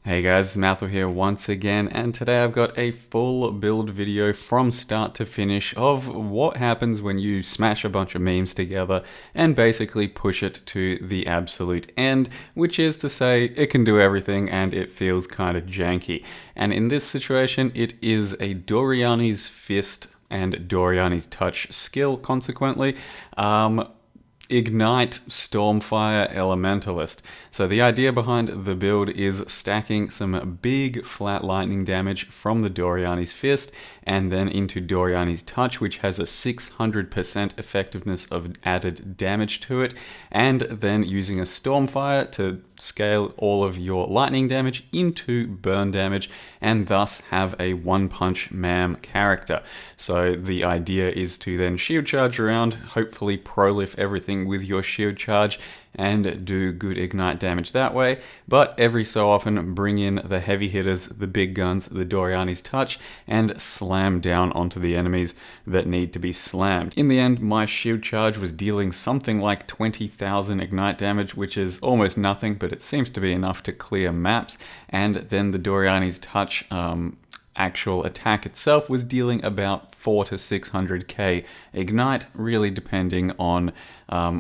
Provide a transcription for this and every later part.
Hey guys, Mathel here once again, and today I've got a full build video from start to finish of what happens when you smash a bunch of memes together and basically push it to the absolute end, which is to say it can do everything and it feels kind of janky. And in this situation, it is a Doryani's Fist and Doryani's Touch skill, consequently. Ignite Stormfire Elementalist. So the idea behind the build is stacking some big flat lightning damage from the Doryani's Fist and then into Doryani's Touch, which has a 600% effectiveness of added damage to it, and then using a Stormfire to scale all of your lightning damage into burn damage and thus have a one-punch mam character. So the idea is to then shield charge around, hopefully prolif everything with your shield charge and do good ignite damage that way, but every so often bring in the heavy hitters, the big guns, the Doryani's Touch, and slam down onto the enemies that need to be slammed. In the end, my shield charge was dealing something like 20,000 ignite damage, which is almost nothing, but it seems to be enough to clear maps, and then the Doryani's Touch actual attack itself was dealing about 400 to 600k ignite, really depending on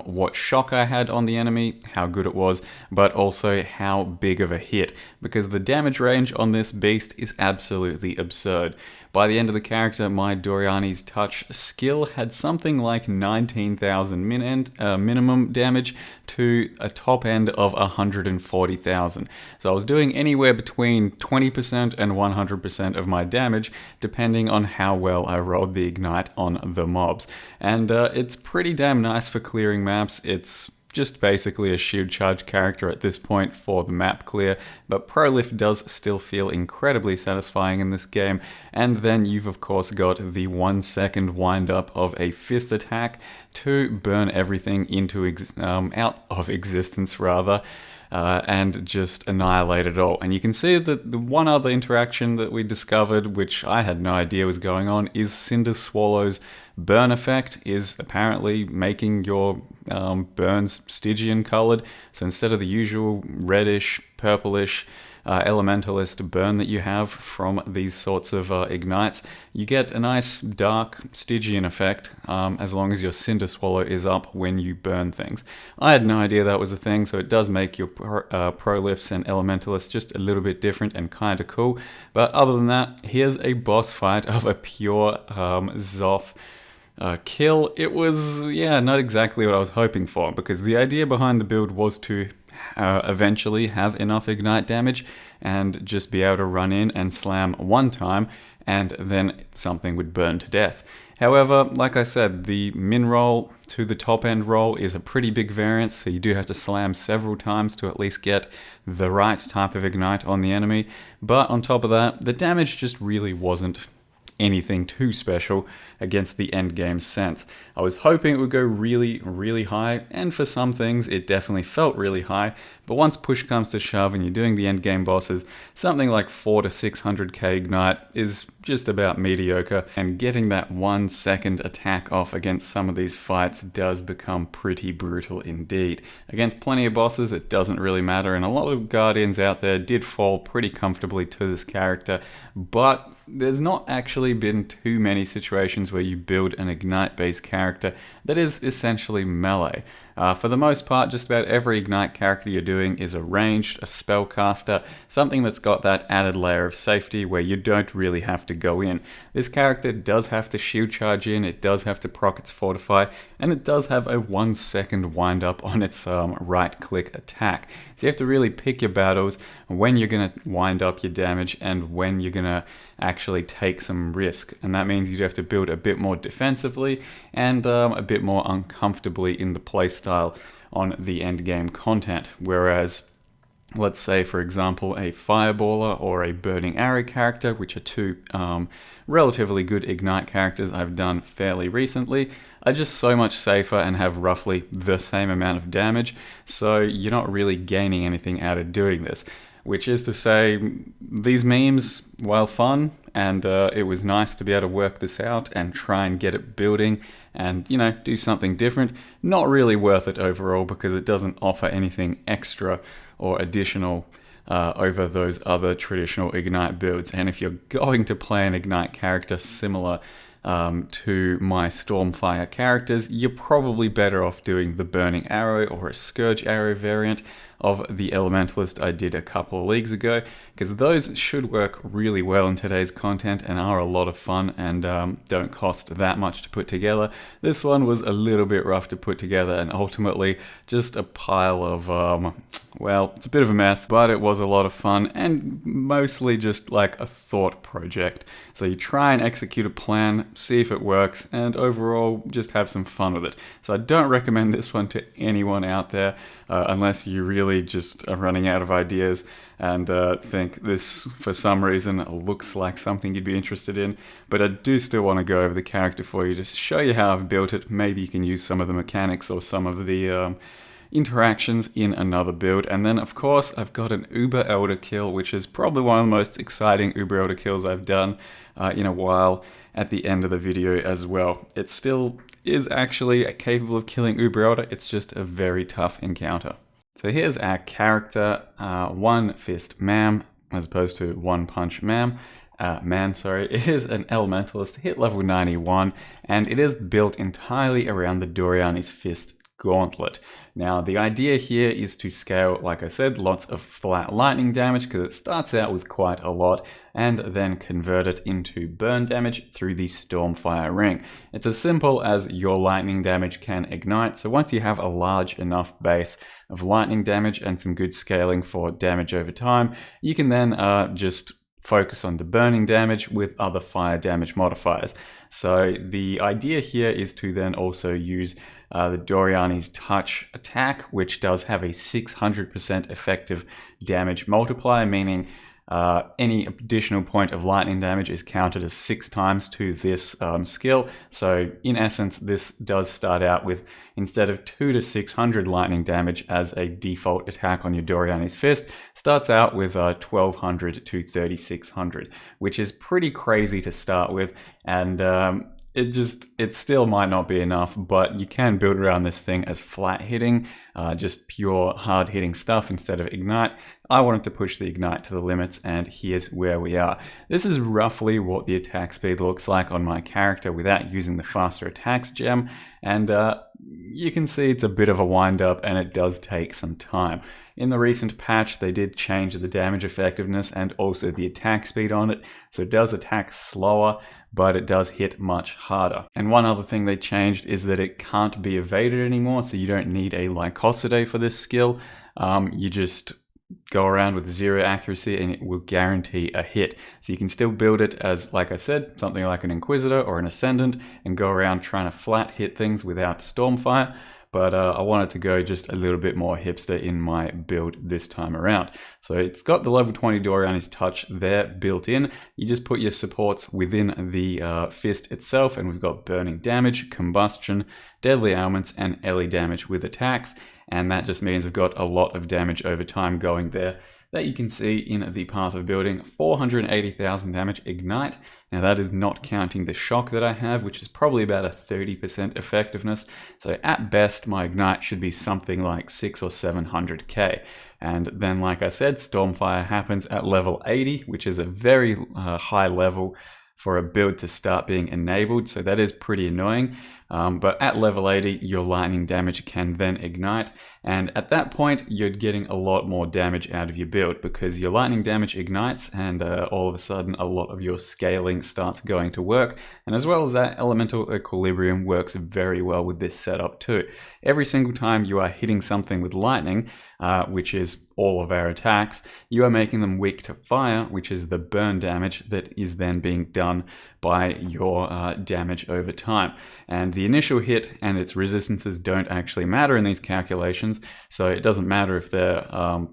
what shock I had on the enemy, how good it was, but also how big of a hit, because the damage range on this beast is absolutely absurd. By the end of the character, my Doryani's Touch skill had something like 19,000 minimum damage to a top end of 140,000. So I was doing anywhere between 20% and 100% of my damage, depending on how well I rolled the ignite on the mobs. And it's pretty damn nice for clearing maps. It's just basically a shield charge character at this point for the map clear, but prolif does still feel incredibly satisfying in this game. And then you've of course got the 1 second wind up of a fist attack to burn everything into out of existence rather. And just annihilate it all. And you can see that the one other interaction that we discovered, which I had no idea was going on, is Cinder Swallow's burn effect is apparently making your burns Stygian colored. So instead of the usual reddish, purplish, elementalist burn that you have from these sorts of ignites, you get a nice dark Stygian effect as long as your Cinder Swallow is up when you burn things. I had no idea that was a thing, so it does make your prolifs and elementalists just a little bit different and kind of cool. But other than that, here's a boss fight of a pure Zoth kill. It was, not exactly what I was hoping for, because the idea behind the build was to eventually have enough ignite damage and just be able to run in and slam one time and then something would burn to death. However, like I said, the min roll to the top end roll is a pretty big variance, so you do have to slam several times to at least get the right type of ignite on the enemy. But on top of that, the damage just really wasn't anything too special against the endgame sense. I was hoping it would go really, really high, and for some things it definitely felt really high, but once push comes to shove and you're doing the endgame bosses, something like 400 to 600k ignite is just about mediocre, and getting that 1 second attack off against some of these fights does become pretty brutal indeed. Against plenty of bosses it doesn't really matter, and a lot of guardians out there did fall pretty comfortably to this character, but there's not actually been too many situations where you build an ignite based character that is essentially melee. For the most part, just about every ignite character you're doing is a ranged, a spellcaster, something that's got that added layer of safety where you don't really have to go in. This character does have to shield charge in, it does have to proc its fortify, and it does have a 1 second wind up on its right click attack. So you have to really pick your battles, when you're going to wind up your damage and when you're going to actually take some risk. And that means you have to build a bit more defensively and a bit more uncomfortably in the playstyle on the endgame content. Whereas, let's say for example a Fireballer or a Burning Arrow character, which are two relatively good ignite characters I've done fairly recently, are just so much safer and have roughly the same amount of damage, so you're not really gaining anything out of doing this. Which is to say, these memes, while fun, and it was nice to be able to work this out and try and get it building and, do something different, not really worth it overall because it doesn't offer anything extra or additional over those other traditional Ignite builds. And if you're going to play an Ignite character similar to my Stormfire characters, you're probably better off doing the Burning Arrow or a Scourge Arrow variant of the Elementalist I did a couple of leagues ago, because those should work really well in today's content and are a lot of fun and don't cost that much to put together. This one was a little bit rough to put together and ultimately just a pile of, well, it's a bit of a mess, but it was a lot of fun and mostly just like a thought project. So you try and execute a plan, see if it works, and overall just have some fun with it. So I don't recommend this one to anyone out there unless you really just are running out of ideas and think this, for some reason, looks like something you'd be interested in. But I do still want to go over the character for you to show you how I've built it. Maybe you can use some of the mechanics or some of the interactions in another build. And then, of course, I've got an Uber Elder kill, which is probably one of the most exciting Uber Elder kills I've done in a while, at the end of the video as well. It still is actually capable of killing Uber Elder. It's just a very tough encounter. So here's our character, One Fist Ma'am, as opposed to One Punch Man. It is an Elementalist, hit level 91, and it is built entirely around the Doryani's Fist Gauntlet. Now, the idea here is to scale, like I said, lots of flat lightning damage, because it starts out with quite a lot, and then convert it into burn damage through the Stormfire ring. It's as simple as your lightning damage can ignite, so once you have a large enough base of lightning damage and some good scaling for damage over time, you can then just focus on the burning damage with other fire damage modifiers. So the idea here is to then also use the Doryani's Touch attack, which does have a 600% effective damage multiplier, meaning any additional point of lightning damage is counted as 6 times to this skill. So in essence, this does start out with, instead of 2 to 600 lightning damage as a default attack on your Doryani's Fist, starts out with 1200 to 3600, which is pretty crazy to start with. And it still might not be enough, but you can build around this thing as flat hitting, just pure hard hitting stuff instead of ignite. I wanted to push the ignite to the limits, and here's where we are. This is roughly what the attack speed looks like on my character without using the faster attacks gem, and you can see it's a bit of a wind up and it does take some time. In the recent patch, they did change the damage effectiveness and also the attack speed on it, so it does attack slower, but it does hit much harder. And one other thing they changed is that it can't be evaded anymore, so you don't need a Lycosidae for this skill. You just go around with 0 accuracy and it will guarantee a hit. So you can still build it as, like I said, something like an Inquisitor or an Ascendant and go around trying to flat hit things without Stormfire. But I wanted to go just a little bit more hipster in my build this time around. So it's got the level 20 Doryani's Touch there built in. You just put your supports within the fist itself, and we've got burning damage, combustion, deadly ailments, and Ellie damage with attacks. And that just means I've got a lot of damage over time going there that you can see in the path of building. 480,000 damage ignite. Now that is not counting the shock that I have, which is probably about a 30% effectiveness. So at best, my ignite should be something like 600 or 700k. And then, like I said, Stormfire happens at level 80, which is a very high level for a build to start being enabled. So that is pretty annoying. But at level 80, your lightning damage can then ignite. And at that point, you're getting a lot more damage out of your build because your lightning damage ignites and all of a sudden a lot of your scaling starts going to work. And as well as that, Elemental Equilibrium works very well with this setup too. Every single time you are hitting something with lightning, which is all of our attacks, you are making them weak to fire, which is the burn damage that is then being done by your damage over time. And the initial hit and its resistances don't actually matter in these calculations, so it doesn't matter if they're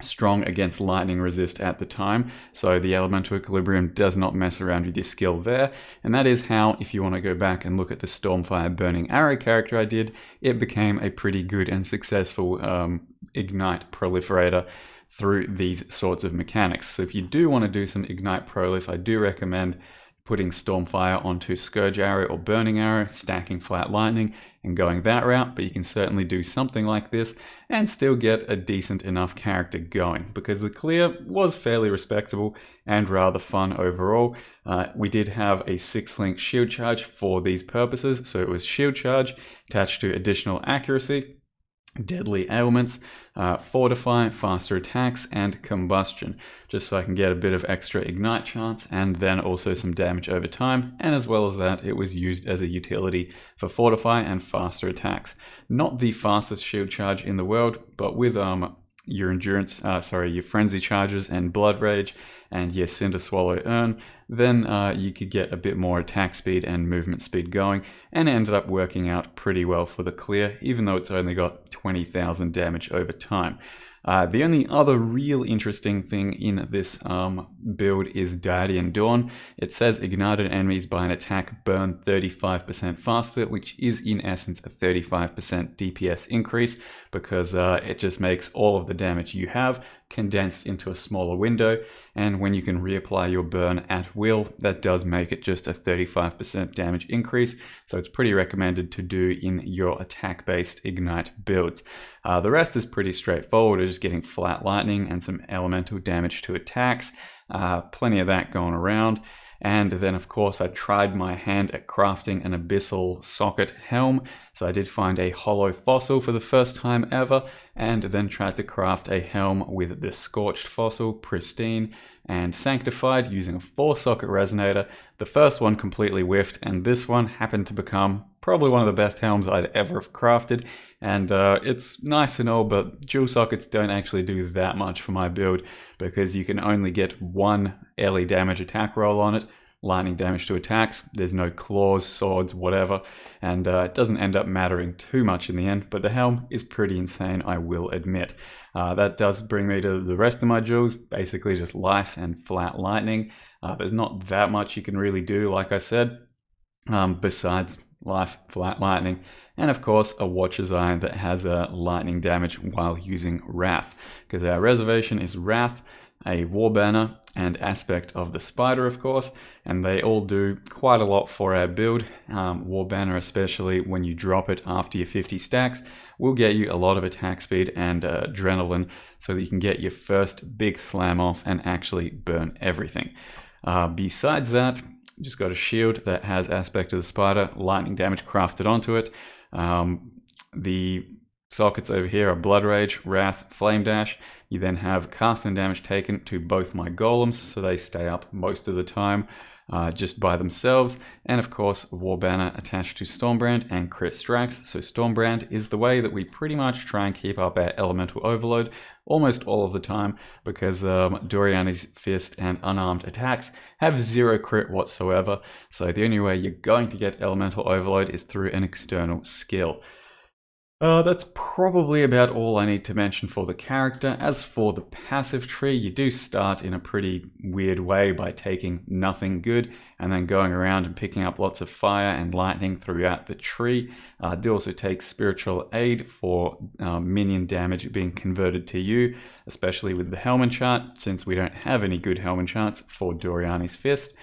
strong against lightning resist at the time. So the Elemental Equilibrium does not mess around with your skill there. And that is how, if you want to go back and look at the Stormfire Burning Arrow character I did, it became a pretty good and successful Ignite Proliferator through these sorts of mechanics. So if you do want to do some Ignite Prolif, I do recommend putting Stormfire onto Scourge Arrow or Burning Arrow, stacking Flat Lightning, and going that route, but you can certainly do something like this and still get a decent enough character going, because the clear was fairly respectable and rather fun overall. We did have a 6-link shield charge for these purposes, so it was shield charge attached to additional accuracy, deadly ailments, fortify, faster attacks, and combustion, just so I can get a bit of extra ignite chance and then also some damage over time. And as well as that, it was used as a utility for fortify and faster attacks. Not the fastest shield charge in the world, but with your endurance, your frenzy charges and blood rage and your cinder swallow urn, then you could get a bit more attack speed and movement speed going, and it ended up working out pretty well for the clear, even though it's only got 20,000 damage over time. The only other real interesting thing in this build is Deity and Dawn. It says ignited enemies by an attack burn 35% faster, which is in essence a 35% DPS increase, because it just makes all of the damage you have condensed into a smaller window, and when you can reapply your burn at will, that does make it just a 35% damage increase, so it's pretty recommended to do in your attack-based ignite builds. The rest is pretty straightforward, just getting flat lightning and some elemental damage to attacks, plenty of that going around. And then of course I tried my hand at crafting an abyssal socket helm, so I did find a hollow fossil for the first time ever, and then tried to craft a helm with the scorched fossil, pristine and sanctified, using a 4-socket resonator. The first one completely whiffed, and this one happened to become probably one of the best helms I'd ever have crafted. And it's nice and all, but dual sockets don't actually do that much for my build, because you can only get one LE damage attack roll on it, lightning damage to attacks. There's no claws, swords, whatever, and it doesn't end up mattering too much in the end, but the helm is pretty insane, I will admit. That does bring me to the rest of my duels, basically just life and flat lightning. There's not that much you can really do, like I said, besides life, flat lightning, and of course a Watcher's Eye that has a lightning damage while using Wrath, because our reservation is Wrath, a War Banner, and Aspect of the Spider, of course, and they all do quite a lot for our build. War Banner, especially when you drop it after your 50 stacks, will get you a lot of attack speed and adrenaline, so that you can get your first big slam off and actually burn everything. Besides that, just got a shield that has Aspect of the Spider, lightning damage crafted onto it. The sockets over here are Blood Rage, Wrath, Flame Dash. You then have casting damage taken to both my golems, so they stay up most of the time just by themselves. And of course, War Banner attached to Stormbrand and crit strikes. So Stormbrand is the way that we pretty much try and keep up our elemental overload almost all of the time, because Doryani's Fist and unarmed attacks have 0 crit whatsoever. So the only way you're going to get elemental overload is through an external skill. That's probably about all I need to mention for the character. As for the passive tree, you do start in a pretty weird way by taking nothing good and then going around and picking up lots of fire and lightning throughout the tree. Do also take spiritual aid for minion damage being converted to you, especially with the helm enchant, since we don't have any good helm enchants for Doryani's Fist.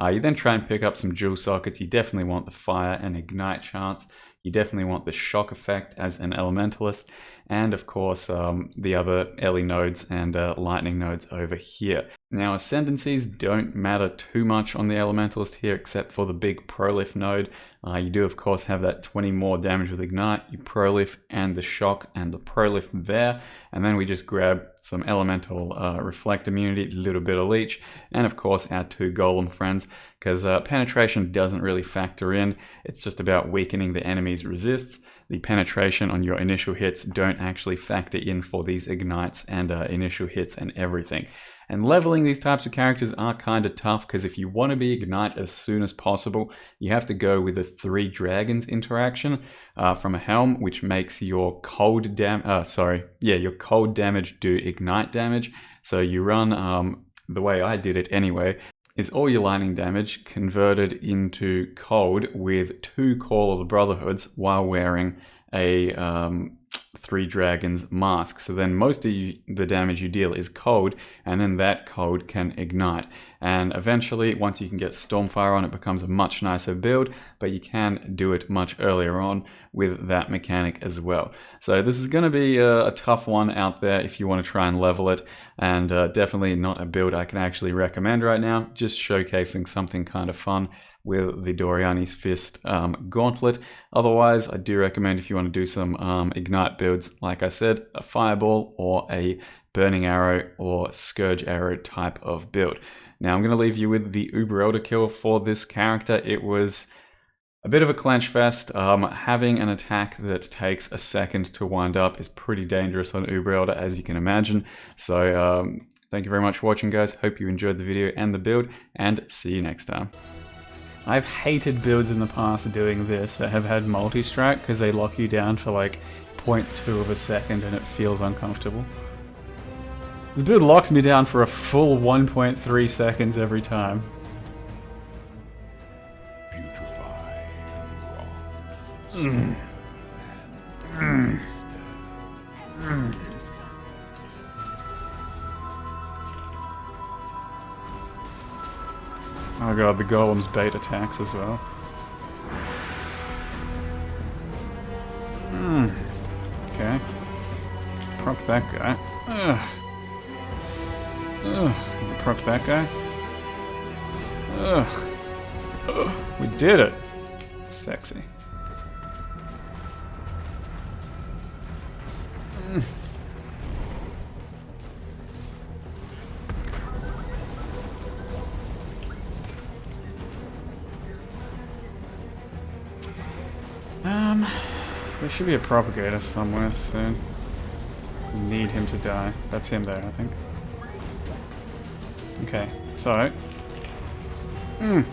You then try and pick up some jewel sockets. You definitely want the fire and ignite chance. You definitely want the shock effect as an elementalist, and of course the other LE nodes and lightning nodes over here. Now ascendancies don't matter too much on the elementalist here, except for the big prolif node. You do of course have that 20 more damage with ignite, you prolif and the shock and the prolif there, and then we just grab some elemental reflect immunity, a little bit of leech, and of course our 2 golem friends, because penetration doesn't really factor in. It's just about weakening the enemy's resists. The penetration on your initial hits don't actually factor in for these ignites and initial hits and everything. And leveling these types of characters are kind of tough, because if you want to be ignite as soon as possible, you have to go with a 3 dragons interaction from a helm, which makes your cold damage do ignite damage. So you run the way I did it anyway, is all your lightning damage converted into cold with 2 Call of the Brotherhoods while wearing a Three Dragons mask. So then most of the damage you deal is cold, and then that cold can ignite. And eventually, once you can get Stormfire on, it becomes a much nicer build, but you can do it much earlier on with that mechanic as well. So this is going to be a tough one out there if you want to try and level it, and definitely not a build I can actually recommend right now, just showcasing something kind of fun with the Doryani's Fist Gauntlet. Otherwise, I do recommend if you want to do some Ignite builds, like I said, a Fireball or a Burning Arrow or Scourge Arrow type of build. Now I'm going to leave you with the Uber Elder kill for this character. It was a bit of a clench fest. Having an attack that takes a second to wind up is pretty dangerous on Uber Elder, as you can imagine. So thank you very much for watching, guys. Hope you enjoyed the video and the build, and see you next time. I've hated builds in the past doing this that have had multi-strike because they lock you down for like 0.2 of a second and it feels uncomfortable. This build locks me down for a full 1.3 seconds every time. Oh god, the golem's bait attacks as well. Okay. Proc that guy. Proc that guy. We did it! Sexy. There should be a propagator somewhere soon. We need him to die. That's him there, I think. Okay, so... Oh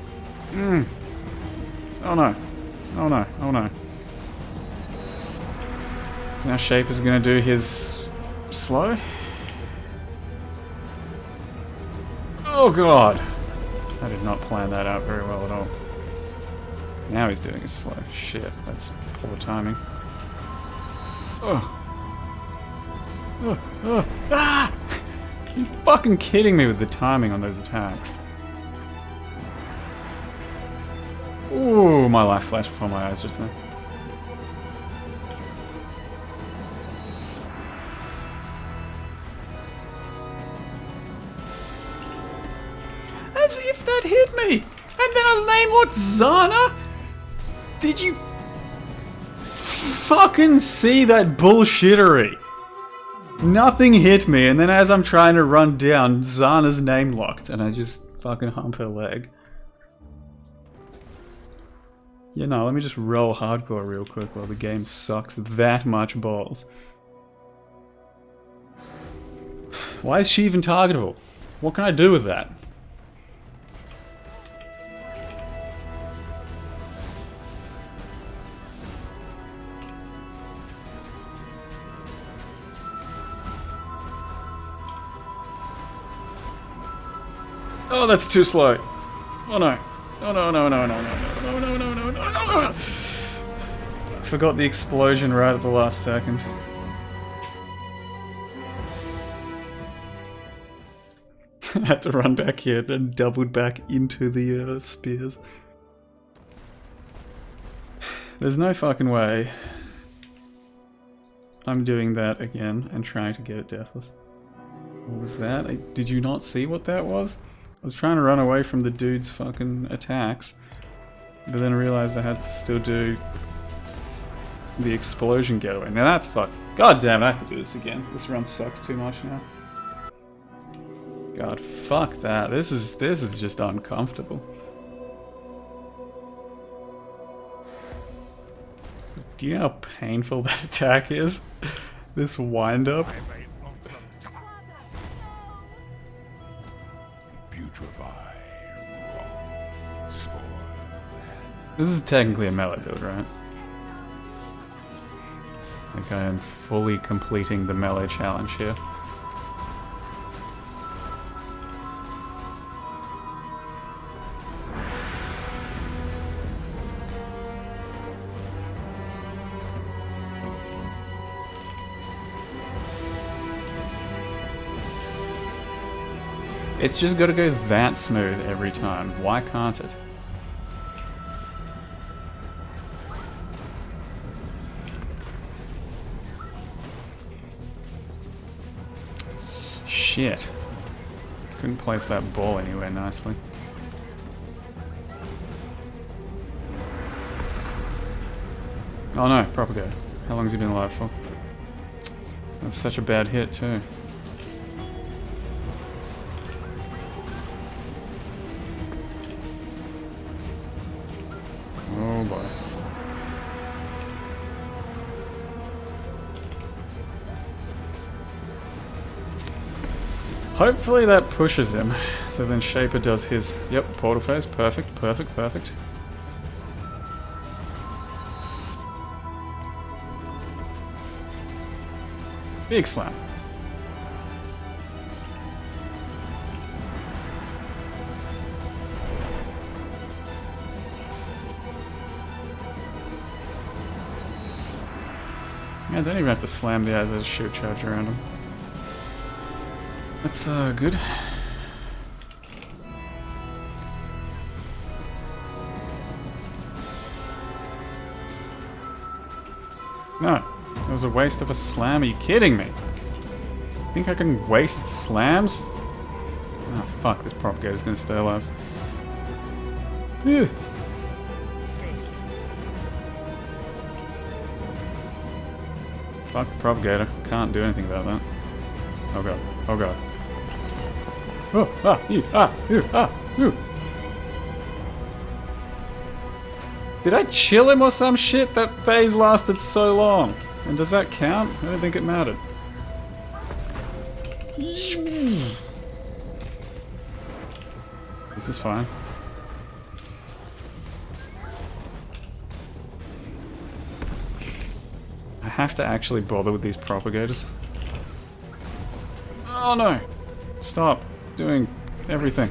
no. Oh no, oh no. So now Shape is gonna do his... slow? Oh god! I did not plan that out very well at all. Now he's doing his slow. Shit, that's poor timing. Ah! You fucking kidding me with the timing on those attacks. Ooh, my life flashed before my eyes just then. As if that hit me! And then a name what, Zana? Did you fucking see that bullshittery? Nothing hit me, and then as I'm trying to run down, Zana's name locked, and I just fucking hump her leg. You know, let me just roll hardcore real quick while the game sucks that much balls. Why is she even targetable? What can I do with that? Oh, that's too slow. Oh no. Oh no, no, no, no, no, no, no, no, no, no, no. I forgot the explosion right at the last second. I had to run back here and doubled back into the spears. There's no fucking way I'm doing that again and trying to get it deathless. What was that? Did you not see what that was? I was trying to run away from the dude's fucking attacks, but then I realized I had to still do the explosion getaway. Now that's fucked. God damn it, I have to do this again. This run sucks too much now. God, fuck that. This is just uncomfortable. Do you know how painful that attack is? This wind up. This is technically a melee build, right? Like I am fully completing the melee challenge here. It's just got to go that smooth every time. Why can't it? Shit. Couldn't place that ball anywhere nicely. Oh no, propagator. How long has he been alive for? That's such a bad hit too. Oh boy. Hopefully that pushes him. So then Shaper does his... Yep, portal phase. Perfect, perfect, perfect. Big slam. Yeah, I don't even have to slam the eyes, I just shoot charge around him. That's good. No, it was a waste of a slam. Are you kidding me? Think I can waste slams? Oh fuck, this propagator's gonna stay alive. Phew. Fuck the propagator. Can't do anything about that. Oh god. Oh god. Oh, ah, ew, ah, ew, ah, ew. Did I chill him or some shit? That phase lasted so long. And does that count? I don't think it mattered. This is fine. I have to actually bother with these propagators. Oh no! Stop doing everything.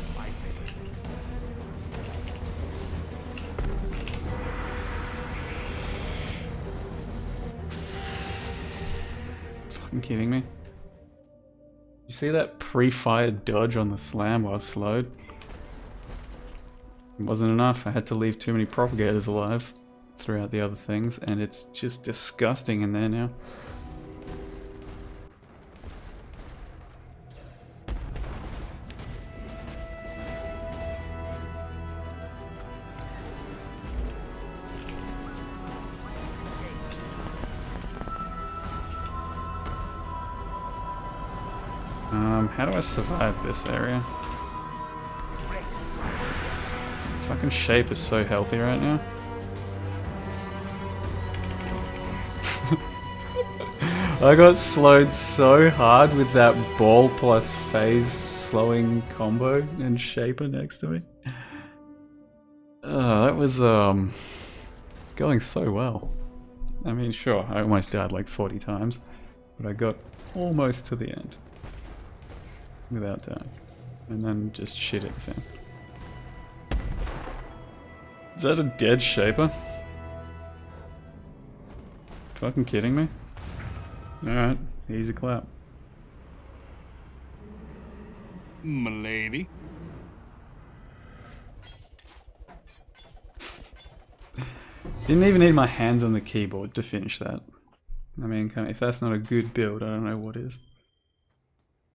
Fucking kidding me? You see that pre-fired dodge on the slam while slowed? It wasn't enough. I had to leave too many propagators alive throughout the other things, and it's just disgusting in there now. How do I survive this area? Fucking Shape is so healthy right now. I got slowed so hard with that ball plus phase slowing combo and Shaper next to me. That was going so well. I mean, sure, I almost died like 40 times, but I got almost to the end. Without dying. And then just shit at the fan. Is that a dead Shaper? Fucking kidding me? Alright, easy clap. M'lady. Didn't even need my hands on the keyboard to finish that. I mean, if that's not a good build, I don't know what is.